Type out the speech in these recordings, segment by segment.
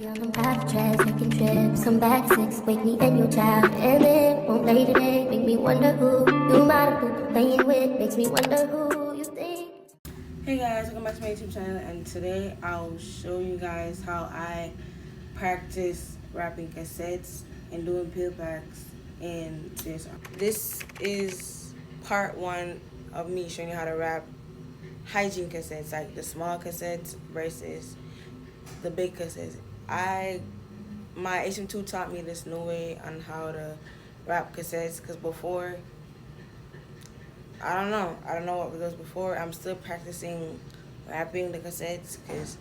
I'm out of tracks, taking trips, come back 6, wake me and your child, and then won't lay today, make me wonder who you might have been playing with, makes me wonder who you think. Hey guys, welcome back to my YouTube channel, and today I'll show you guys how I practice wrapping cassettes and doing peel packs in CSR. This is part 1 of me showing you how to wrap hygiene cassettes, like the small cassettes versus the big cassettes. My HM2 taught me this new way on how to wrap cassettes, because before, I don't know what was before. I'm still practicing wrapping the cassettes because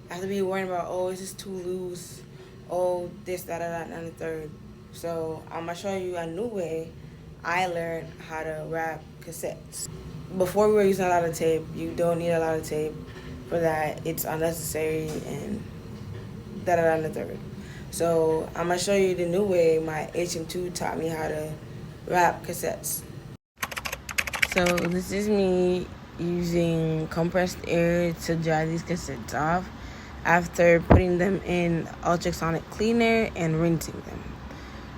I have to be worrying about, oh, is this too loose? Oh, this, that, and the third. So I'm going to show you a new way I learned how to wrap cassettes. Before we were using a lot of tape. You don't need a lot of tape for that. It's unnecessary and that, and the third. So I'm going to show you the new way my HM2 taught me how to wrap cassettes. So this is me using compressed air to dry these cassettes off after putting them in ultrasonic cleaner and rinsing them.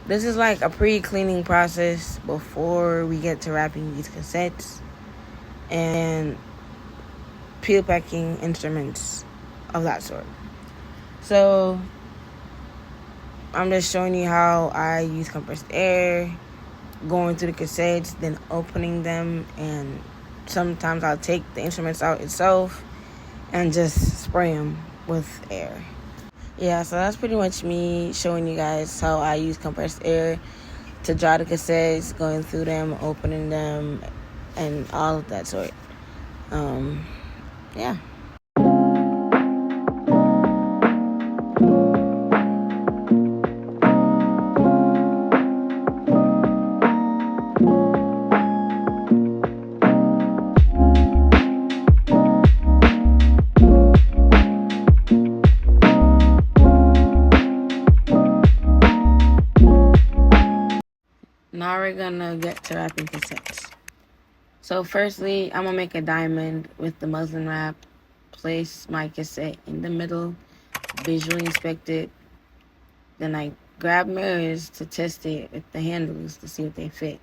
This is like a pre-cleaning process before we get to wrapping these cassettes and peel packing instruments of that sort. So I'm just showing you how I use compressed air, going through the cassettes, then opening them, and sometimes I'll take the instruments out itself and just spray them with air. Yeah, so that's pretty much me showing you guys how I use compressed air to dry the cassettes, going through them, opening them, and all of that sort. Yeah. Now we're gonna get to wrapping cassettes. So firstly, I'm gonna make a diamond with the muslin wrap, place my cassette in the middle, visually inspect it, then I grab mirrors to test it with the handles to see if they fit.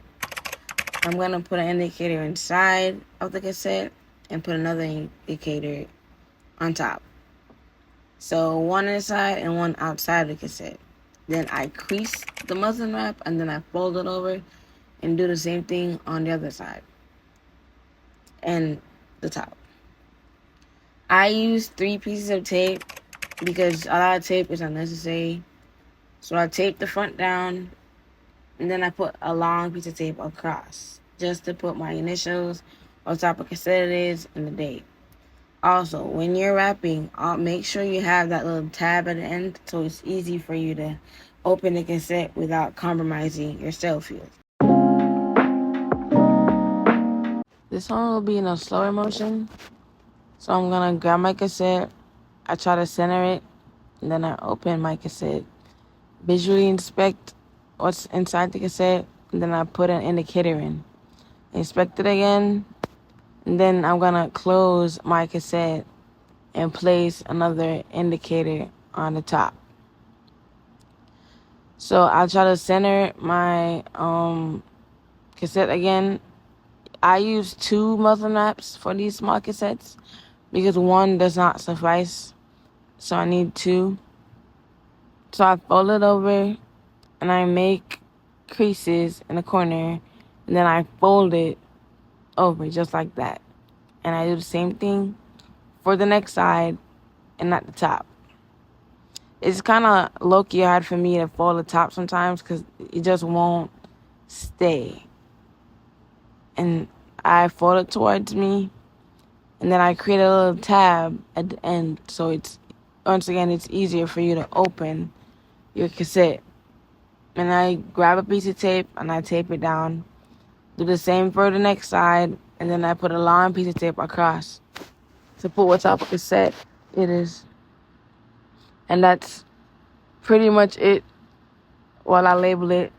I'm gonna put an indicator inside of the cassette and put another indicator on top. So one inside and one outside of the cassette. Then I crease the muslin wrap and then I fold it over and do the same thing on the other side and the top. I use 3 pieces of tape because a lot of tape is unnecessary. So I tape the front down and then I put a long piece of tape across just to put my initials on top of cassette it is and the date. Also, when you're wrapping, make sure you have that little tab at the end so it's easy for you to open the cassette without compromising your cell field. This one will be in a slower motion. So I'm going to grab my cassette, I try to center it, and then I open my cassette. Visually inspect what's inside the cassette, and then I put an indicator in. Inspect it again, and then I'm going to close my cassette and place another indicator on the top. So I'll try to center my cassette again. I use 2 muslin wraps for these small cassettes because 1 does not suffice. So I need 2. So I fold it over and I make creases in the corner, and then I fold it over just like that. And I do the same thing for the next side and at the top. It's kind of low-key hard for me to fold the top sometimes because it just won't stay. And I fold it towards me, and then I create a little tab at the end so it's easier for you to open your cassette. And I grab a piece of tape and I tape it down. Do the same for the next side, and then I put a long piece of tape across to put what type of cassette it is. And that's pretty much it while I label it.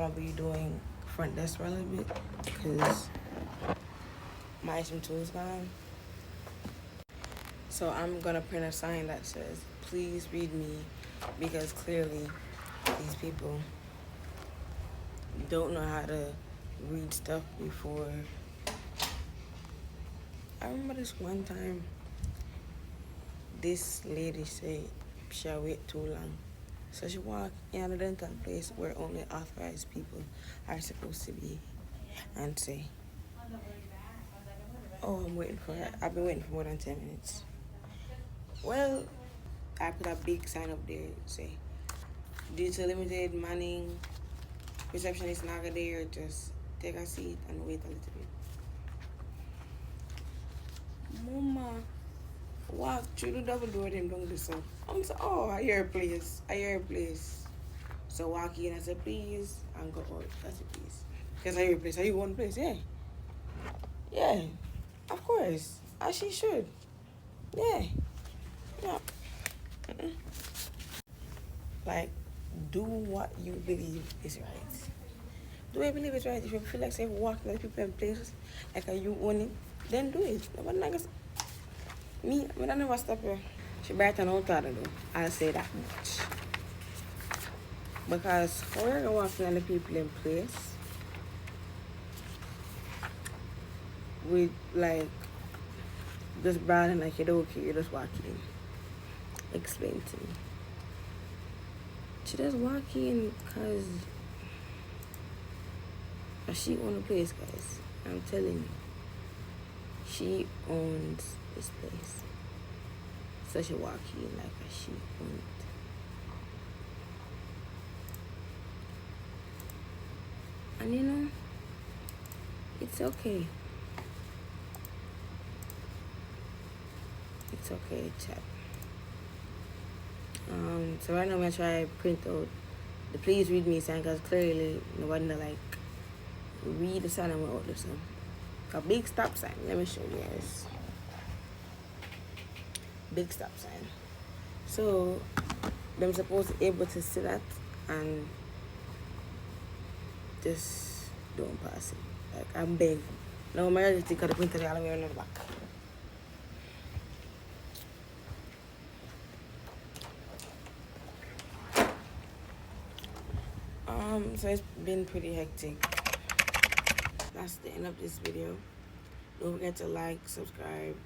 I'm gonna be doing front desk for a little bit because my item tool is gone. So I'm gonna print a sign that says, "Please read me," because clearly these people don't know how to read stuff before. I remember this one time, this lady said she wait too long. So she walked in a dental place where only authorized people are supposed to be and say, "Oh, I'm waiting for her. I've been waiting for more than 10 minutes. Well, I put a big sign up there say, "Due to limited manning, receptionist not there, just take a seat and wait a little bit." Mama walk through the double door, them don't do so. I'm so, "Oh, I hear a place. I hear a place." So walk in and say, "Please," and go out. That's a please. Because I hear a place. Are you going place? Yeah. Yeah. Of course. As she should. Yeah. Yeah. Like, do what you believe is right. Do I believe it's right? If you feel like saying walking like people in places, like you own it, then do it. Nobody not gonna me, I don't never stop her. She brighten out though. I'll say that much. Because how are you gonna walk in the people in place with like just browning like you don't care, you just walk in. Explain to me. She just walk in because she owns the place, guys. I'm telling you. She owns this place. So she walk in like a she owns it. And you know, it's okay. It's okay, chat. So right now I'm gonna try to print out the "please read me" sign because clearly nobody like read the sign and out this one. A big stop sign. Let me show you guys. Big stop sign. So them supposed to be able to see that and just don't pass it. Like I'm big. No, I'm ready to take out the printer all the way on the back. So it's been pretty hectic. That's the end of this video. Don't forget to like, subscribe,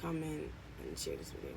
comment, and share this video.